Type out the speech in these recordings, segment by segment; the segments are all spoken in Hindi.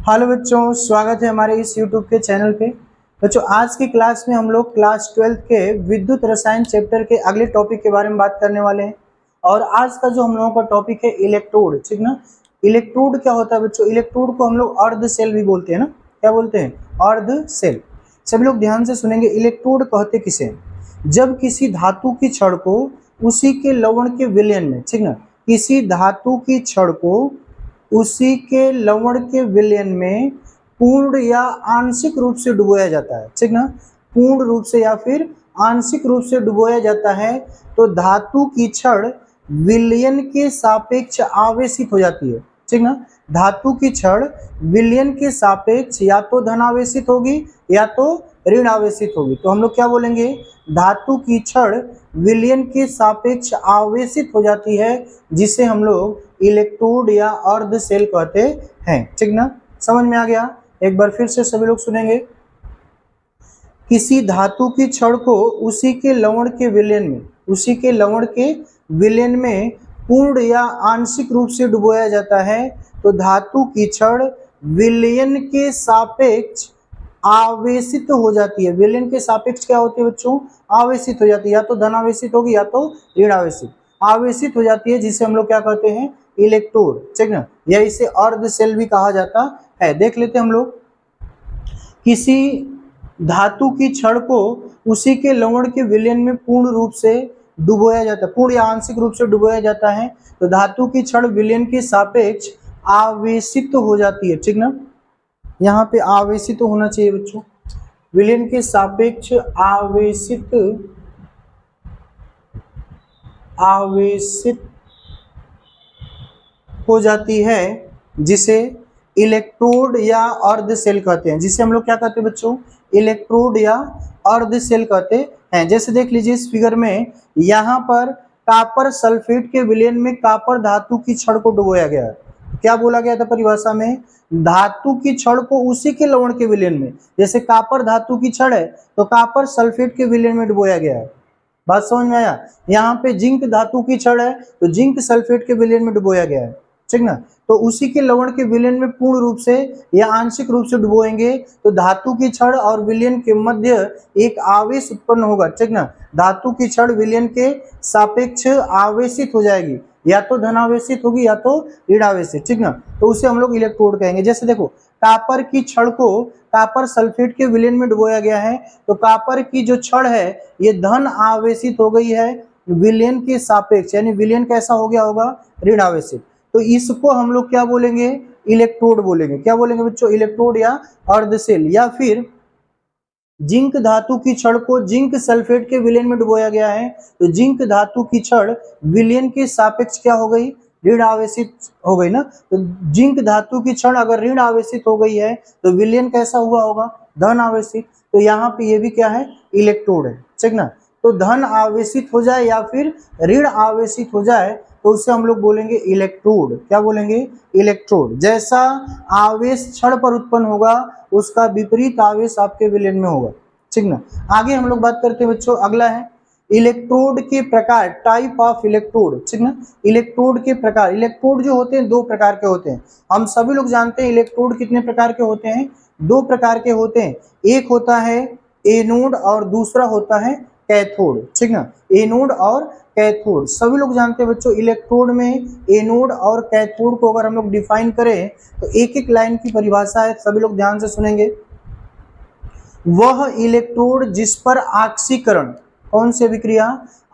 हेलो बच्चों, स्वागत है हमारे इस YouTube के चैनल पे। बच्चों, आज की क्लास में हम लोग क्लास 12 के विद्युत रसायन चैप्टर के अगले टॉपिक के बारे में बात करने वाले हैं। और आज का जो हम लोगों का टॉपिक है इलेक्ट्रोड, ठीक ना। इलेक्ट्रोड क्या होता है बच्चों? इलेक्ट्रोड को हम लोग अर्ध सेल भी बोलते हैं ना। क्या बोलते हैं? अर्ध सेल। सभी लोग ध्यान से सुनेंगे। इलेक्ट्रोड कहते किसे हैं? जब किसी धातु की छड़ को उसी के लवण के विलयन में, ठीक ना, किसी धातु की छड़ को उसी के लवण के विलयन में पूर्ण या आंशिक रूप से डुबोया जाता है, ठीक ना। पूर्ण रूप से या फिर आंशिक रूप से डुबोया जाता है तो धातु की छड़ विलयन के सापेक्ष आवेशित हो जाती है, ठीक ना। धातु की छड़ विलयन के सापेक्ष या तो धनावेशित होगी या तो ऋण आवेशित होगी। तो हम लोग क्या बोलेंगे? धातु की छड़ विलयन के सापेक्ष आवेशित हो जाती है, जिसे हम लोग इलेक्ट्रोड या अर्ध सेल कहते हैं, ठीक ना। समझ में आ गया? एक बार फिर से सभी लोग सुनेंगे। किसी धातु की छड़ को उसी के लवण के विलयन में, उसी के लवण के विलयन में पूर्ण या आंशिक रूप से डुबोया जाता है तो धातु की छड़ विलयन के सापेक्ष आवेशित हो जाती है। विलयन के सापेक्ष क्या होती है बच्चों? आवेशित हो जाती है, या तो धनावेशित होगी या तो ऋण आवेशित। आवेशित हो जाती है, जिसे हम लोग क्या कहते हैं? इलेक्ट्रोड, ठीक ना। या इसे अर्ध सेल भी कहा जाता है। देख लेते हैं हम लोग। किसी धातु की छड़ को उसी के लवण के विलयन में पूर्ण रूप से डुबोया जाता है, पूर्ण या आंशिक रूप से डुबोया जाता है तो धातु की छड़ विलयन के सापेक्ष आवेशित हो जाती है, ठीक ना। यहाँ पे आवेशित तो होना चाहिए बच्चों। विलयन के सापेक्ष आवेशित हो जाती है, जिसे इलेक्ट्रोड या अर्ध सेल कहते हैं। जिसे हम लोग क्या कहते हैं बच्चों? इलेक्ट्रोड या अर्ध सेल कहते हैं। जैसे देख लीजिए इस फिगर में, यहाँ पर कॉपर सल्फेट के विलयन में कॉपर धातु की छड़ को डुबोया गया है। क्या बोला गया था परिभाषा में? धातु की छड़ को उसी के लवण के विलयन में, जैसे कॉपर धातु की छड़ है तो कॉपर सल्फेट के विलयन में डुबोया गया है। बात समझ में आया? यहाँ पे जिंक धातु की छड़ है तो जिंक सल्फेट के विलयन में डुबोया गया है, ठीक ना। तो उसी के लवण के विलयन में पूर्ण रूप से या आंशिक रूप से डुबोएंगे तो धातु की छड़ और विलयन के मध्य एक आवेश उत्पन्न होगा, ठीक ना। धातु की छड़ विलयन के सापेक्ष आवेशित हो जाएगी, या तो धनावेशित होगी या तो ऋणावेशित, ठीक ना। तो उसे हम लोग इलेक्ट्रोड कहेंगे। जैसे देखो, कॉपर की छड़ को कॉपर सल्फेट के विलयन में डुबोया गया है तो कॉपर की जो छड़ है ये धन आवेशित हो गई है विलयन के सापेक्ष, यानी विलयन कैसा हो गया होगा? ऋण आवेशित। तो इसको हम लोग क्या बोलेंगे? इलेक्ट्रोड बोलेंगे। क्या बोलेंगे बच्चों? इलेक्ट्रोड या अर्ध सेल। या फिर जिंक धातु की छड़ को जिंक सल्फेट के विलयन में डुबोया गया है तो जिंक धातु की छड़ विलयन के सापेक्ष क्या हो गई? ऋण आवेशित हो गई ना। तो जिंक धातु की छड़ अगर ऋण आवेशित हो गई है तो विलयन कैसा हुआ होगा? धन आवेशित। तो यहाँ पे ये भी क्या है? इलेक्ट्रोड है, ठीक ना। तो धन आवेशित हो जाए या फिर ऋण आवेशित हो जाए तो उसे हम लोग बोलेंगे इलेक्ट्रोड। क्या बोलेंगे? इलेक्ट्रोड। जैसा आवेश छड़ पर उत्पन्न होगा उसका विपरीत आवेश आपके विलयन में होगा, ठीक ना। आगे हम लोग बात करते हैं बच्चों। अगला है इलेक्ट्रोड के प्रकार, टाइप ऑफ इलेक्ट्रोड, ठीक ना। इलेक्ट्रोड के प्रकार। इलेक्ट्रोड जो होते हैं दो प्रकार के होते हैं। हम सभी लोग जानते हैं इलेक्ट्रोड कितने प्रकार के होते हैं? दो प्रकार के होते हैं। एक होता है एनोड और दूसरा होता है कैथोड, ठीक ना। एनोड और कैथोड सभी लोग जानते हैं बच्चों। इलेक्ट्रोड में एनोड और कैथोड को अगर हम लोग डिफाइन करें तो एक एक लाइन की परिभाषा है, सभी लोग ध्यान से सुनेंगे। वह इलेक्ट्रोड जिस पर ऑक्सीकरण, कौन सी अभिक्रिया?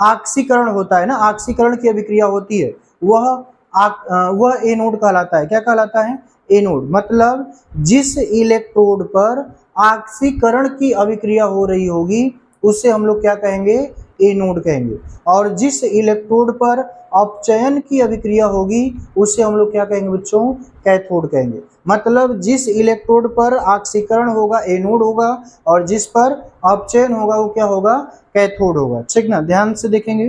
ऑक्सीकरण होता है ना, ऑक्सीकरण की अभिक्रिया होती है, वह एनोड कहलाता है। क्या कहलाता है? एनोड। मतलब जिस इलेक्ट्रोड पर ऑक्सीकरण की अभिक्रिया हो रही होगी उसे हम लोग क्या कहेंगे? एनोड कहेंगे। और जिस इलेक्ट्रोड पर अपचयन की अभिक्रिया होगी उसे हम लोग क्या कहेंगे बच्चों? कैथोड कहेंगे। मतलब जिस इलेक्ट्रोड पर ऑक्सीकरण होगा एनोड होगा और जिस पर अपचयन होगा वो क्या होगा? कैथोड होगा, ठीक ना। ध्यान से देखेंगे।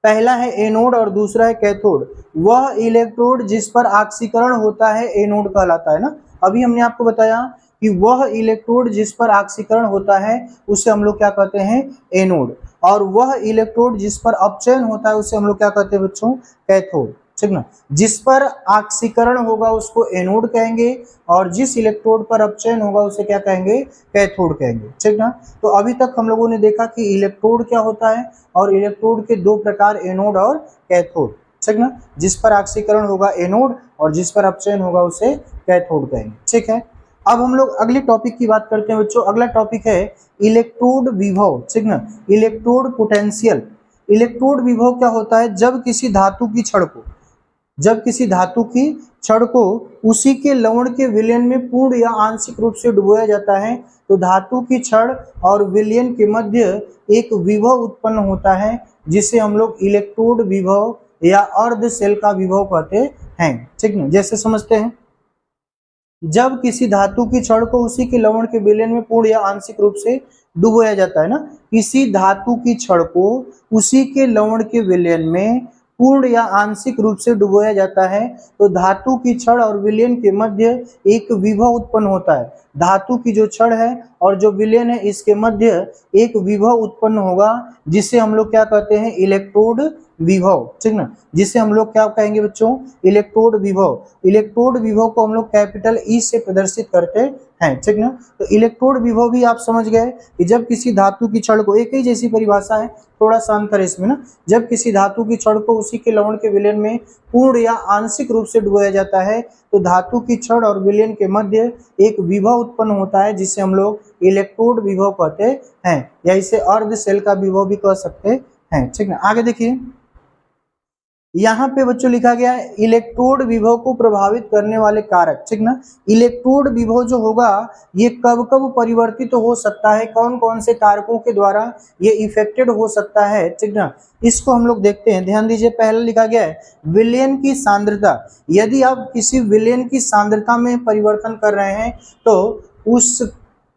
पहला है एनोड और दूसरा है कैथोड। वह इलेक्ट्रोड जिस पर ऑक्सीकरण होता है एनोड कहलाता है ना। अभी हमने आपको बताया कि वह इलेक्ट्रोड जिस पर ऑक्सीकरण होता है उसे हम लोग क्या कहते हैं? एनोड। और वह इलेक्ट्रोड जिस पर अपचयन होता है उसे हम लोग क्या कहते हैं बच्चों? कैथोड, ठीक ना। जिस पर ऑक्सीकरण होगा उसको एनोड कहेंगे और जिस इलेक्ट्रोड पर अपचयन होगा उसे क्या कहेंगे, कैथोड कहेंगे, ठीक ना। तो अभी तक हम लोगों ने देखा कि इलेक्ट्रोड क्या होता है और इलेक्ट्रोड के दो प्रकार, एनोड और कैथोड, ठीक ना। जिस पर ऑक्सीकरण होगा एनोड और जिस पर अपचयन होगा उसे कैथोड कहेंगे, ठीक है। अब हम लोग अगले टॉपिक की बात करते हैं बच्चों। अगला टॉपिक है इलेक्ट्रोड विभव, ठीक ना, इलेक्ट्रोड पोटेंशियल। इलेक्ट्रोड विभव क्या होता है, जब किसी धातु की छड़ को उसी के लवण के विलयन में पूर्ण या आंशिक रूप से डुबोया जाता है तो धातु की छड़ और विलयन के मध्य एक विभव उत्पन्न होता है जिसे हम लोग इलेक्ट्रोड विभव या अर्ध सेल का विभव कहते हैं, ठीक ना। जैसे समझते हैं, जब किसी धातु की छड़ को उसी के लवण के विलयन में पूर्ण या आंशिक रूप से डुबोया जाता है ना, किसी धातु की छड़ को उसी के लवण के विलयन में पूर्ण या आंशिक रूप से डुबोया जाता है तो धातु की छड़ और विलयन के मध्य एक विभव उत्पन्न होता है। धातु की जो छड़ है और जो विलयन है इसके मध्य एक विभव उत्पन्न होगा जिसे हम लोग क्या कहते हैं, इलेक्ट्रोड विभव, ठीक ना। जिसे हम लोग क्या कहेंगे बच्चों, इलेक्ट्रोड विभव। इलेक्ट्रोड विभव को हम लोग कैपिटल ई से प्रदर्शित करते हैं, ठीक ना। तो इलेक्ट्रोड विभव भी आप समझ गए कि जब किसी धातु की छड़ को, एक ही जैसी परिभाषा है, थोड़ा सा अंतर इसमें ना, जब किसी धातु की छड़ को उसी के लवण के विलयन में पूर्ण या आंशिक रूप से डुबोया जाता है तो धातु की छड़ और विलयन के मध्य एक विभव उत्पन्न होता है जिसे हम लोग इलेक्ट्रोड विभव कहते हैं या इसे अर्ध सेल का विभव भी कह सकते हैं, ठीक ना। आगे देखिए, यहाँ पे बच्चों लिखा गया है इलेक्ट्रोड विभव को प्रभावित करने वाले कारक, ठीक ना। इलेक्ट्रोड विभव जो होगा ये कब कब परिवर्तित हो सकता है, कौन कौन से कारकों के द्वारा ये इफेक्टेड हो सकता है, ठीक ना। इसको हम लोग देखते हैं, ध्यान दीजिए। पहले लिखा गया है विलयन की सांद्रता। यदि आप किसी विलयन की सांद्रता में परिवर्तन कर रहे हैं तो उस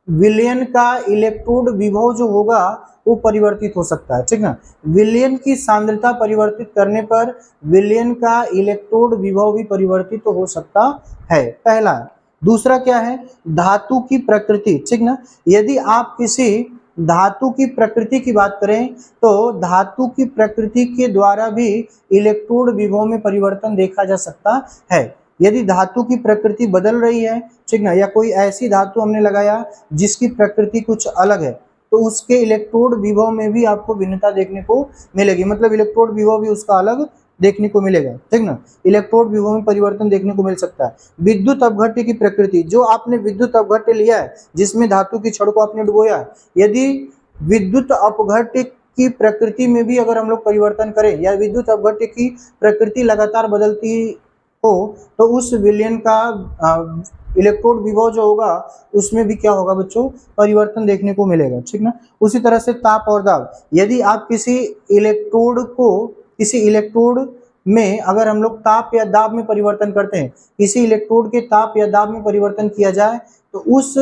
विलयन का इलेक्ट्रोड विभव जो होगा वो परिवर्तित हो सकता है, ठीक ना। विलयन की सांद्रता परिवर्तित करने पर विलयन का इलेक्ट्रोड विभव भी परिवर्तित हो सकता है, पहला। दूसरा क्या है, धातु की प्रकृति, ठीक ना। यदि आप किसी धातु की प्रकृति की बात करें तो धातु की प्रकृति के द्वारा भी इलेक्ट्रोड विभव में परिवर्तन देखा जा सकता है। यदि धातु की प्रकृति बदल रही है, ठीक ना, या कोई ऐसी धातु हमने लगाया जिसकी प्रकृति कुछ अलग है तो उसके इलेक्ट्रोड विभव में भी आपको भिन्नता देखने को मिलेगी, मतलब इलेक्ट्रोड विभव भी उसका अलग देखने को मिलेगा, ठीक ना। इलेक्ट्रोड विभव में परिवर्तन देखने को मिल सकता है। विद्युत अपघट्य की प्रकृति, जो आपने विद्युत अपघट्य लिया है जिसमें धातु की छड़ को आपने डुबोया है, यदि विद्युत अपघट्य की प्रकृति में भी अगर हम लोग परिवर्तन करें या विद्युत अपघट्य की प्रकृति लगातार बदलती हो तो उस विलयन का इलेक्ट्रोड विभव जो होगा उसमें भी क्या होगा बच्चों, परिवर्तन देखने को मिलेगा, ठीक ना। उसी तरह से ताप और दाब, यदि आप किसी इलेक्ट्रोड में अगर हम लोग ताप या दाब में परिवर्तन करते हैं, किसी इलेक्ट्रोड के ताप या दाब में परिवर्तन किया जाए तो उस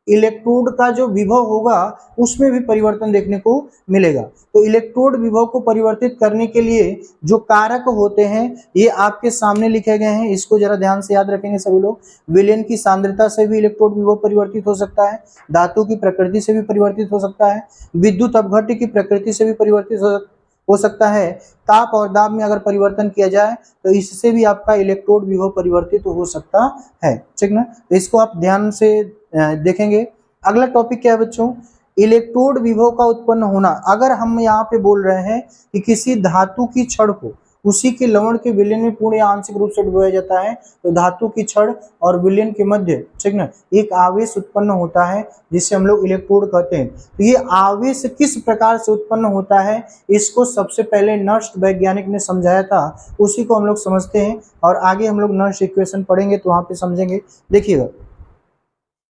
इलेक्ट्रोड का जो विभव होगा उसमें भी परिवर्तन देखने को मिलेगा। तो इलेक्ट्रोड विभव को परिवर्तित करने के लिए जो कारक होते हैं ये आपके सामने लिखे गए हैं, इसको जरा ध्यान से याद रखेंगे सभी लोग। विलयन की सांद्रता से भी इलेक्ट्रोड विभव परिवर्तित हो सकता है, धातु की प्रकृति से भी परिवर्तित हो सकता है, विद्युत अपघट्य की प्रकृति से भी परिवर्तित हो सकता है, ताप और दाब में अगर परिवर्तन किया जाए तो इससे भी आपका इलेक्ट्रोड विभव परिवर्तित हो सकता है, ठीक ना। तो इसको आप ध्यान से देखेंगे। अगला टॉपिक क्या है बच्चों, इलेक्ट्रोड विभव का उत्पन्न होना। अगर हम यहाँ पे बोल रहे हैं कि किसी धातु की छड़ को उसी के लवण के विलयन में पूर्ण या आंशिक रूप से डुबोया जाता है तो धातु की छड़ और विलयन के मध्य, ठीक ना, एक आवेश उत्पन्न होता है जिसे हम लोग इलेक्ट्रोड कहते हैं। तो ये आवेश किस प्रकार से उत्पन्न होता है इसको सबसे पहले नर्स वैज्ञानिक ने समझाया था, उसी को हम लोग समझते हैं और आगे हम लोग नर्स इक्वेशन पढ़ेंगे तो वहां पे समझेंगे। देखिएगा,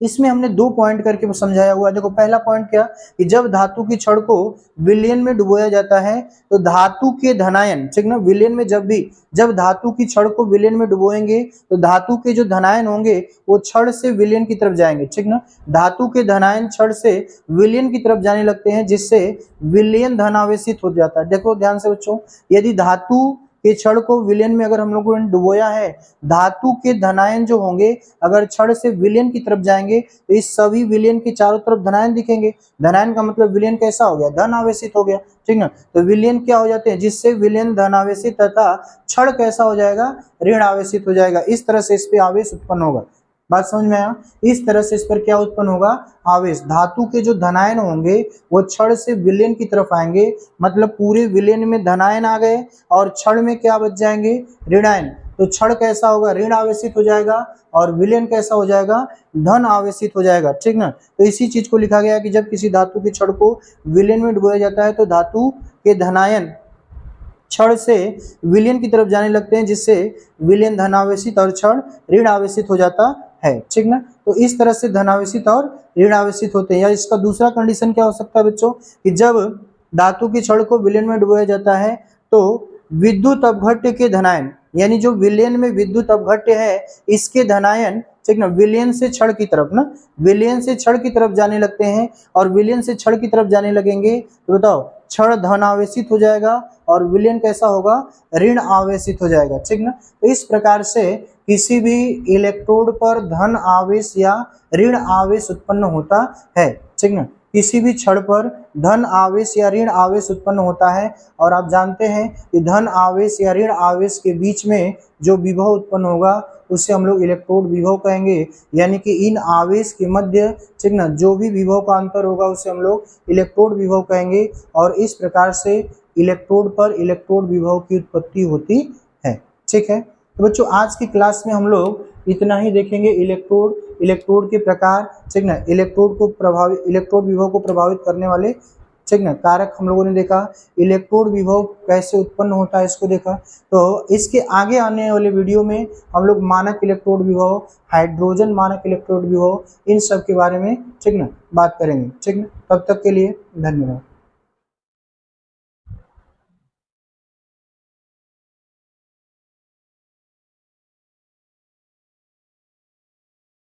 इसमें हमने दो पॉइंट करके समझाया हुआ है। देखो, पहला पॉइंट क्या कि जब धातु की छड़ को विलयन में डुबोया जाता है तो धातु के धनायन, ठीक ना, विलयन में जब धातु की छड़ को विलयन में डुबोएंगे तो धातु के जो धनायन होंगे वो छड़ से विलयन की तरफ जाएंगे, ठीक ना। धातु के धनायन छड़ से विलयन की तरफ जाने लगते हैं जिससे विलयन धनावेशित हो जाता है। देखो ध्यान से बच्चों, यदि धातु के छड़ को विलयन में अगर हम लोगों ने डुबोया है, धातु के धनायन जो होंगे अगर छड़ से विलयन की तरफ जाएंगे तो इस सभी विलयन के चारों तरफ धनायन दिखेंगे। धनायन का मतलब विलयन कैसा हो गया, धन आवेशित हो गया, ठीक ना। तो विलयन क्या हो जाते हैं, जिससे विलयन धन आवेशित तथा छड़ कैसा हो जाएगा, ऋण आवेशित हो जाएगा। इस तरह से इस पे आवेश उत्पन्न होगा। बात समझ में आया? इस तरह से इस पर क्या उत्पन्न होगा, आवेश। धातु के जो धनायन होंगे वो छड़ से विलयन की तरफ आएंगे, मतलब पूरे विलयन में धनायन आ गए और छड़ में क्या बच जाएंगे, ऋणायन। तो छड़ कैसा होगा, ऋण आवेशित हो जाएगा और विलयन कैसा हो जाएगा, धन आवेशित हो जाएगा, ठीक ना। तो इसी चीज को लिखा गया कि जब किसी धातु की छड़ को विलयन में डुबोया जाता है तो धातु के धनायन छड़ से विलयन की तरफ जाने लगते हैं, जिससे विलयन धनावेशित और छड़ ऋण आवेशित हो जाता है, ठीक ना। तो इस तरह से धनावेशित और ऋण आवेशित होते हैं। या इसका दूसरा कंडीशन क्या हो सकता है बच्चों, कि जब धातु की छड़ को विलयन में डुबोया जाता है तो विद्युत अपघट्य के धनायन, यानी जो विलयन में विद्युत अपघट्य है इसके धनायन, ठीक ना, विलयन से छड़ की तरफ ना, विलयन से छड़ की तरफ जाने लगते हैं और विलयन से छड़ की तरफ जाने लगेंगे तो बताओ छड़ धन आवेशित हो जाएगा और विलयन कैसा होगा, ऋण आवेशित हो जाएगा, ठीक ना। तो इस प्रकार से किसी भी इलेक्ट्रोड पर धन आवेश या ऋण आवेश उत्पन्न होता है, ठीक ना। किसी भी छड़ पर धन आवेश या ऋण आवेश उत्पन्न होता है। और आप जानते हैं कि धन आवेश या ऋण आवेश के बीच में जो विभव उत्पन्न होगा उसे हम लोग इलेक्ट्रोड विभव कहेंगे। यानी कि इन आवेश के मध्य, ठीक ना, जो भी विभव का अंतर होगा उसे हम लोग इलेक्ट्रोड विभव कहेंगे। और इस प्रकार से इलेक्ट्रोड पर इलेक्ट्रोड विभव की उत्पत्ति होती है, ठीक है। तो बच्चों आज की क्लास में हम लोग इतना ही देखेंगे, इलेक्ट्रोड के प्रकार, ठीक ना, इलेक्ट्रोड विभव को प्रभावित करने वाले, ठीक ना, कारक हम लोगों ने देखा। इलेक्ट्रोड विभव कैसे उत्पन्न होता है इसको देखा। तो इसके आगे आने वाले वीडियो में हम लोग मानक इलेक्ट्रोड विभव, हाइड्रोजन मानक इलेक्ट्रोड विभव, इन सब के बारे में, ठीक ना, बात करेंगे, ठीक ना। तब तक के लिए धन्यवाद।